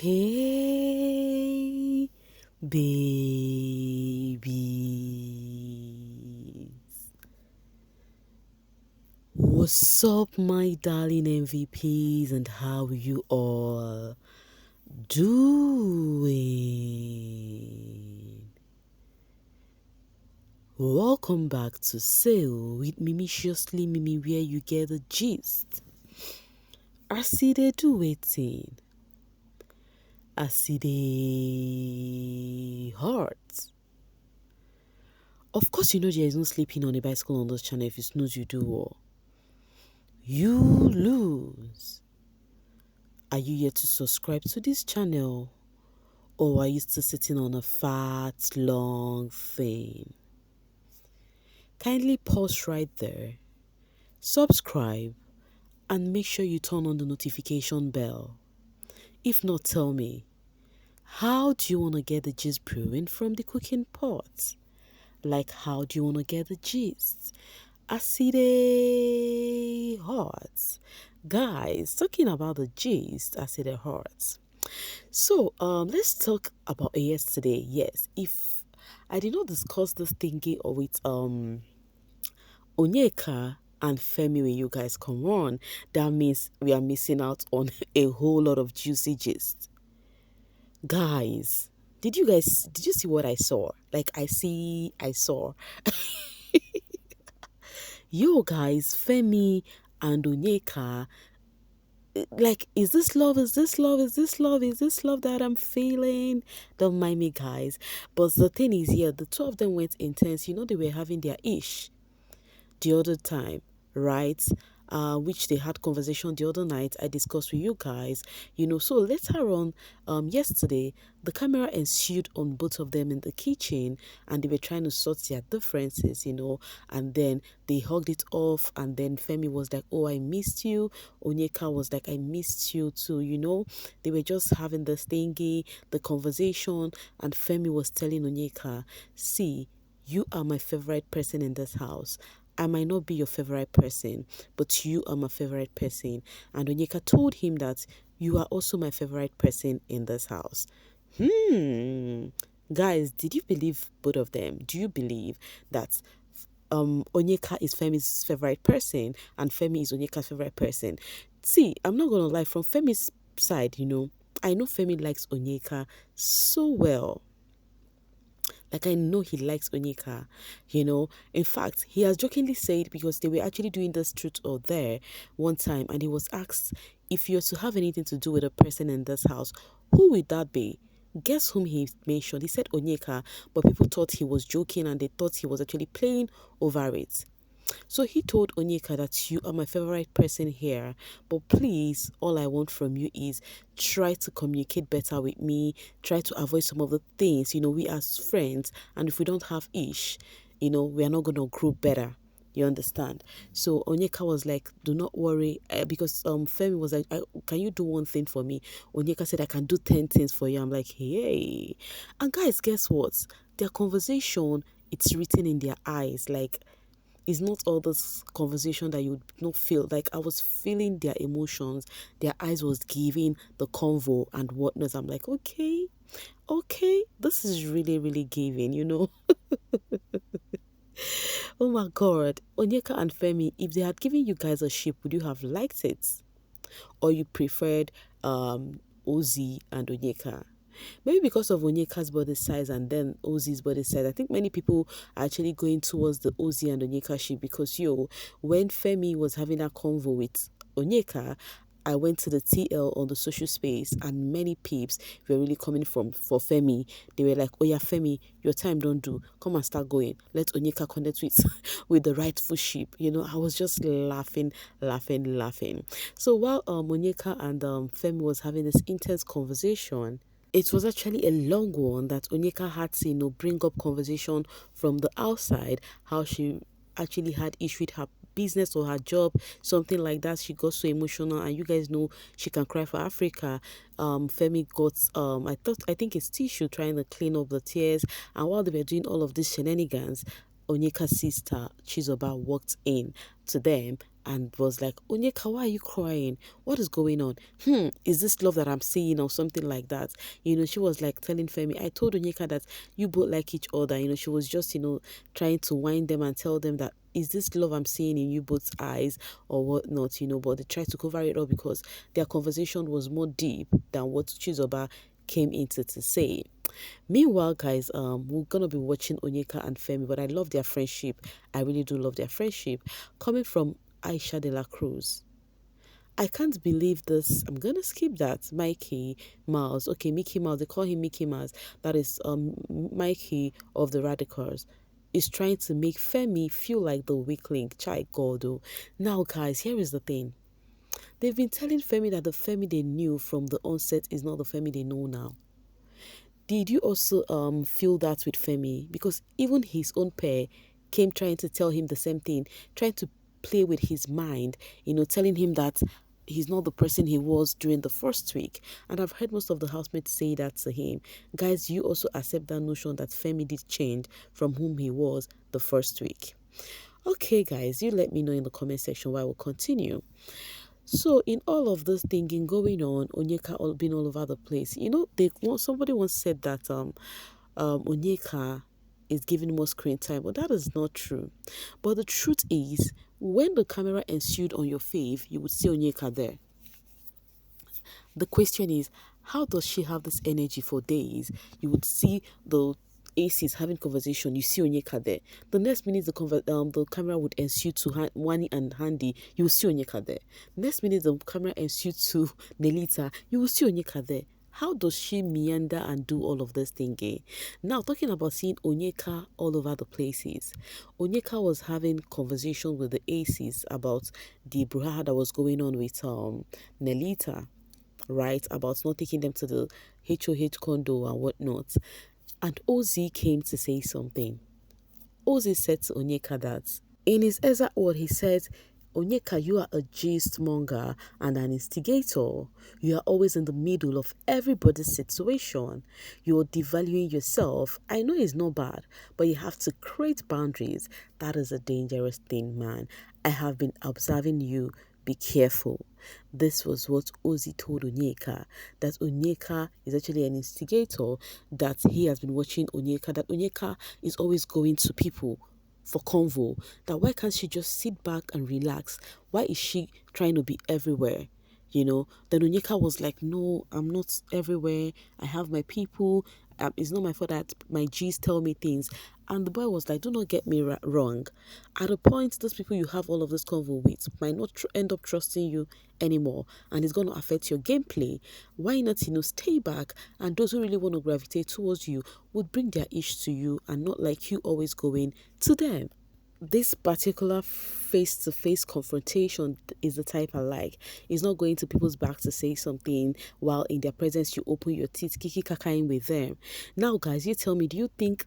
Hey, babies. What's up, my darling MVPs, and how you all doing? Welcome back to Sail with Mimiciously Mimi, where you get the gist. I see they do waiting. I see they heart. Of course, you know there is no sleeping on a bicycle on this channel. If you snooze, you do well. You lose. Are you yet to subscribe to this channel? Or are you still sitting on a fat, long thing? Kindly pause right there, subscribe, and make sure you turn on the notification bell. If not, tell me, how do you want to get the gist brewing from the cooking pot? Like, how do you want to get the gist? I see the hearts. Guys, talking about the gist, I see the hearts. So, let's talk about yesterday. Yes, if I did not discuss this thingy or with Onyeka and Fairme when you guys come on, that means we are missing out on a whole lot of juicy gist. Guys, did you see what I saw? Like I saw. Yo guys, Fairme and Onyeka, like, is this love? Is this love? Is this love? Is this love that I'm feeling? Don't mind me, guys. But the thing is, here, the two of them went intense. You know, they were having their ish the other time, right? Which they had conversation the other night. I discussed with you guys, you know. So later on, yesterday, the camera ensued on both of them in the kitchen, and they were trying to sort their differences, you know. And then they hugged it off, and then Fairme was like, "Oh, I missed you." Onyeka was like, "I missed you too," you know. They were just having this thingy, the conversation, and Fairme was telling Onyeka, "See, you are my favorite person in this house. I might not be your favorite person, but you are my favorite person." And Onyeka told him that you are also my favorite person in this house. Guys, did you believe both of them? Do you believe that Onyeka is Fairme's favorite person and Fairme is Onyeka's favorite person? See, I'm not gonna lie, from Fairme's side, you know, I know Fairme likes Onyeka so well. Like, I know he likes Onyeka, you know. In fact, he has jokingly said, because they were actually doing this truth or dare one time, and he was asked, if you're to have anything to do with a person in this house, who would that be? Guess whom he mentioned? He said Onyeka, but people thought he was joking and they thought he was actually playing over it. So he told Onyeka that you are my favorite person here, but please, all I want from you is try to communicate better with me, try to avoid some of the things, you know, we as friends, and if we don't have ish, you know, we are not going to grow better. You understand? So Onyeka was like, "Do not worry," because Fairme was like, "Can you do one thing for me?" Onyeka said, "I can do 10 things for you." I'm like, "Hey," and guys, guess what? Their conversation, it's written in their eyes. Like, it's not all this conversation that you would not feel. Like, I was feeling their emotions. Their eyes was giving the convo and whatnot. I'm like, okay, this is really, really giving, you know. Oh my God, Onyeka and Fairme, if they had given you guys a ship, would you have liked it? Or you preferred Ozee and Onyeka? Maybe because of Onyeka's body size and then Ozee's body size. I think many people are actually going towards the Ozee and Onyeka ship because, when Fairme was having that convo with Onyeka, I went to the TL on the social space and many peeps were really coming for Fairme. They were like, "Oh yeah, Fairme, your time don't do. Come and start going. Let Onyeka connect with, with the rightful ship." You know, I was just laughing. So while Onyeka and Fairme was having this intense conversation, it was actually a long one that Onyeka had to, bring up conversation from the outside, how she actually had issue with her business or her job, something like that. She got so emotional, and you guys know she can cry for Africa. Fairme got I think it's tissue trying to clean up the tears, and while they were doing all of these shenanigans, Onyeka's sister Chizoba walked in to them and was like, Onyeka, why are you crying? What is going on? Is this love that I'm seeing or something like that? She was like telling Femi, I told Onyeka that you both like each other. She was just, trying to wind them and tell them that, is this love I'm seeing in you both's eyes or whatnot, but they tried to cover it up because their conversation was more deep than what Chizoba came into to say. Meanwhile, guys, we're gonna be watching Onyeka and Femi, but I love their friendship. I really do love their friendship. Coming from Aisha de la Cruz. I can't believe this. I'm gonna skip that. Mikey Mouse. Okay, Mickey Mouse. They call him Mickey Mouse. That is Mikey of the Radicals. Is trying to make Femi feel like the weak link. Chai Gordo. Now, guys, here is the thing. They've been telling Femi that the Femi they knew from the onset is not the Femi they know now. Did you also feel that with Femi? Because even his own pair came trying to tell him the same thing, trying to play with his mind, telling him that he's not the person he was during the first week. And I've heard most of the housemates say that to him. Guys, you also accept that notion that Femi did change from whom he was the first week. Okay, guys, you let me know in the comment section while we'll continue. So in all of this thinking going on, Onyeka all being all over the place. Somebody once said that Onyeka is giving more screen time, but that is not true. But the truth is, when the camera ensued on your fave, you would see Onyeka there. The question is, how does she have this energy for days? You would see the aces having conversation, you see Onyeka there. The next minute, the camera would ensue to Wani and Handy, you will see Onyeka there. Next minute, the camera ensue to Nelita, you will see Onyeka there. How does she meander and do all of this thinking? Now, talking about seeing Onyeka all over the places. Onyeka was having conversation with the aces about the brouhaha that was going on with Nelita, right? About not taking them to the HOH condo and whatnot. And Ozee came to say something. Ozee said to Onyeka that, in his exact word, he said, Onyeka, you are a gist monger and an instigator. You are always in the middle of everybody's situation. You are devaluing yourself. I know it's not bad, but you have to create boundaries. That is a dangerous thing, man. I have been observing you. Be careful. This was what Ozee told Onyeka, that Onyeka is actually an instigator, that he has been watching Onyeka, that Onyeka is always going to people for convo, that why can't she just sit back and relax? Why is she trying to be everywhere? Then Onyeka was like, no, I'm not everywhere. I have my people. It's not my fault that my G's tell me things. And the boy was like, do not get me wrong. At a point, those people you have all of this convo with might not end up trusting you anymore. And it's going to affect your gameplay. Why not, stay back? And those who really want to gravitate towards you would bring their ish to you and not like you always going to them. This particular face-to-face confrontation is the type I like. It's not going to people's back to say something while in their presence you open your teeth, kiki kakaing with them. Now, guys, you tell me, do you think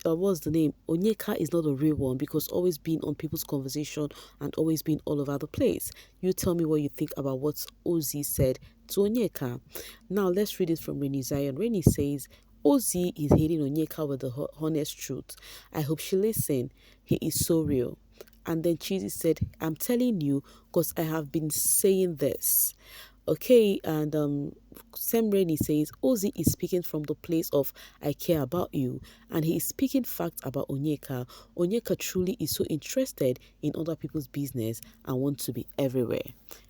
what's the name? Onyeka is not a real one because always being on people's conversation and always being all over the place. You tell me what you think about what Ozee said to Onyeka. Now let's read it from Rennie Zion. Rennie says, Ozee is hitting Onyeka with the honest truth. I hope she listen. He is so real. And then Cheesy said, I'm telling you because I have been saying this. Okay, and Sam Rainey says, Ozee is speaking from the place of I care about you, and he is speaking facts about Onyeka. Onyeka truly is so interested in other people's business and wants to be everywhere.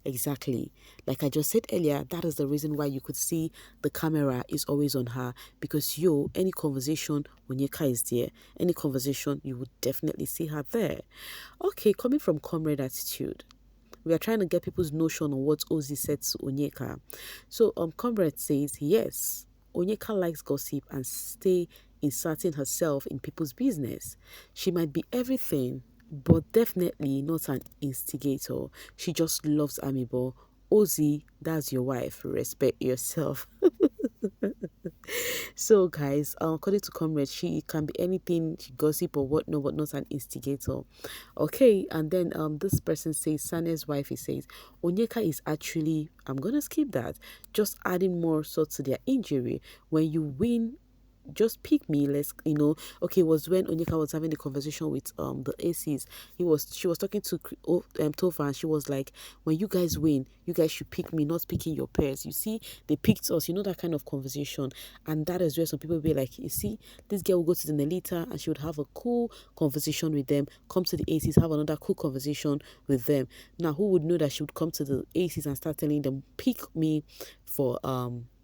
Exactly. Like I just said earlier, that is the reason why you could see the camera is always on her, because any conversation, Onyeka is there. Any conversation, you would definitely see her there. Okay, coming from Comrade Attitude. We are trying to get people's notion on what Ozee said to Onyeka. So, Comrade says, yes, Onyeka likes gossip and stay inserting herself in people's business. She might be everything, but definitely not an instigator. She just loves Amiibo. Ozee, that's your wife. Respect yourself. So, guys, according to Comrade, she can be anything, she gossip or whatnot, but not an instigator. Okay, and then this person says, Sane's wife, he says, Onyeka is actually, I'm gonna skip that, just adding more salt to their injury. When you win just pick me, let's, okay, it was when Onyeka was having the conversation with the aces. She was talking to Tova, and she was like, when you guys win, you guys should pick me, not picking your pairs. You see, they picked us, that kind of conversation. And that is where some people be like, you see, this girl will go to the Nelita and she would have a cool conversation with them, come to the aces, have another cool conversation with them. Now, who would know that she would come to the aces and start telling them, pick me for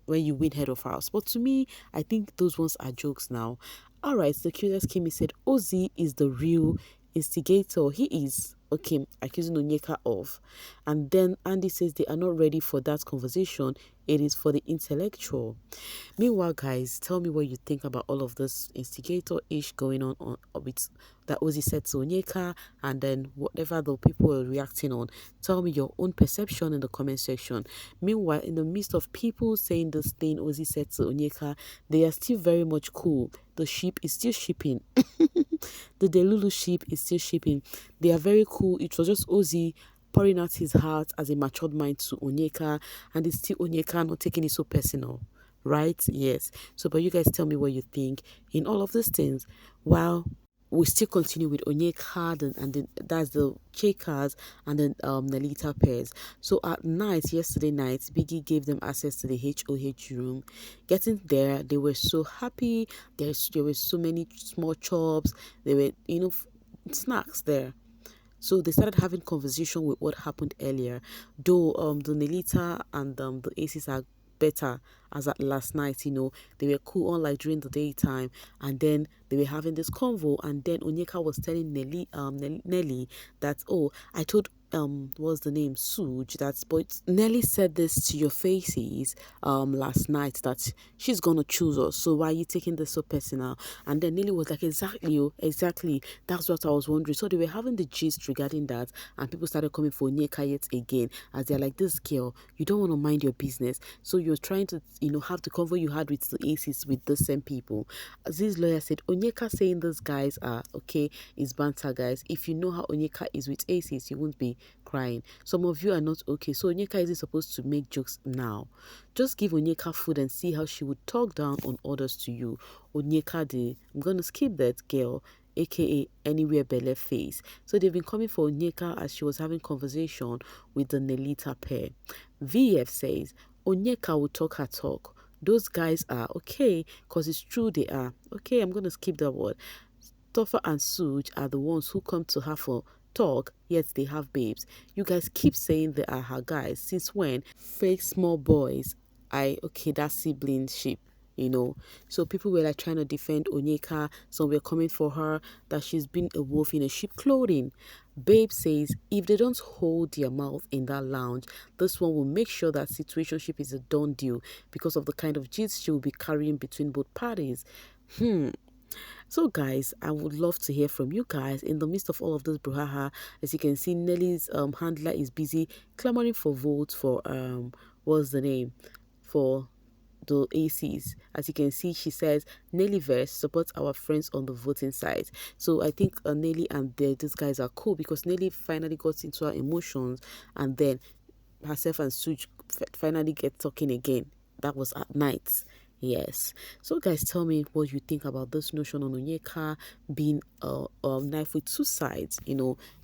when you win head of house? But to me, I think those ones are jokes now. All right, the curious Kimmy said Ozee is the real instigator. He is, okay, accusing Onyeka of. And then Andy says they are not ready for that conversation. It is for the intellectual. Meanwhile, guys, tell me what you think about all of this instigator-ish going on with that Ozee said to Onyeka, and then whatever the people are reacting on. Tell me your own perception in the comment section. Meanwhile, in the midst of people saying this thing Ozee said to Onyeka, they are still very much cool. The ship is still shipping. The Delulu ship is still shipping. They are very cool. It was just Ozee pouring out his heart as a matured mind to Onyeka, and it's still Onyeka not taking it so personal. Right? Yes. So, but you guys tell me what you think in all of these things. While we still continue with Onyeka and then that's the Checkers and then Nelita pairs. So at night, yesterday night, Biggie gave them access to the HOH room. Getting there, they were so happy. There were so many small chops. There were, snacks there. So they started having conversation with what happened earlier. Though the Nelita and the Aces are better as at last night, they were cool unlike during the daytime, and then they were having this convo, and then Onyeka was telling Nelly that, oh, I told what's the name, Suj, that, but Nelly said this to your faces last night that she's gonna choose us, so why are you taking this so personal? And then Nelly was like, exactly, oh, exactly, that's what I was wondering. So they were having the gist regarding that, and people started coming for Onyeka yet again, as they're like, this girl, you don't want to mind your business, so you're trying to have the convo you had with the aces with the same people. As this lawyer said, Onyeka saying those guys are okay is banter, guys. If you know how Onyeka is with aces, you won't be crying. Some of you are not okay, so Onyeka isn't supposed to make jokes now. Just give Onyeka food and see how she would talk down on others to you. Onyeka I'm gonna skip that girl, aka anywhere belle face. So they've been coming for Onyeka as she was having conversation with the Nelita pair. VF says Onyeka will talk her talk. Those guys are okay, because it's true they are. Okay, I'm gonna skip that word. Toffa and Suj are the ones who come to her for talk, yet they have babes. You guys keep saying they are her guys. Since when? Fake small boys. Okay, that sibling ship. So people were like trying to defend Onyeka. Some were coming for her that she's been a wolf in a sheep clothing. Babe says if they don't hold their mouth in that lounge, this one will make sure that situationship is a done deal because of the kind of gist she will be carrying between both parties. So guys, I would love to hear from you guys in the midst of all of this brouhaha. As you can see, Nelly's handler is busy clamoring for votes for what's the name, for the ACs. As you can see, she says Nellyverse supports our friends on the voting side. So I think Nelly and these guys are cool because Nelly finally got into her emotions, and then herself and Suj finally get talking again. That was at night. Yes. So guys, tell me what you think about this notion on Onyeka being a knife with two sides.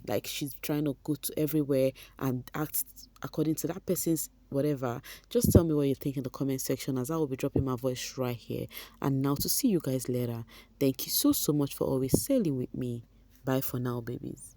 Like she's trying to go to everywhere and act according to that person's whatever. Just tell me what you think in the comment section, as I will be dropping my voice right here. And now to see you guys later. Thank you so much for always sailing with me. Bye for now, babies.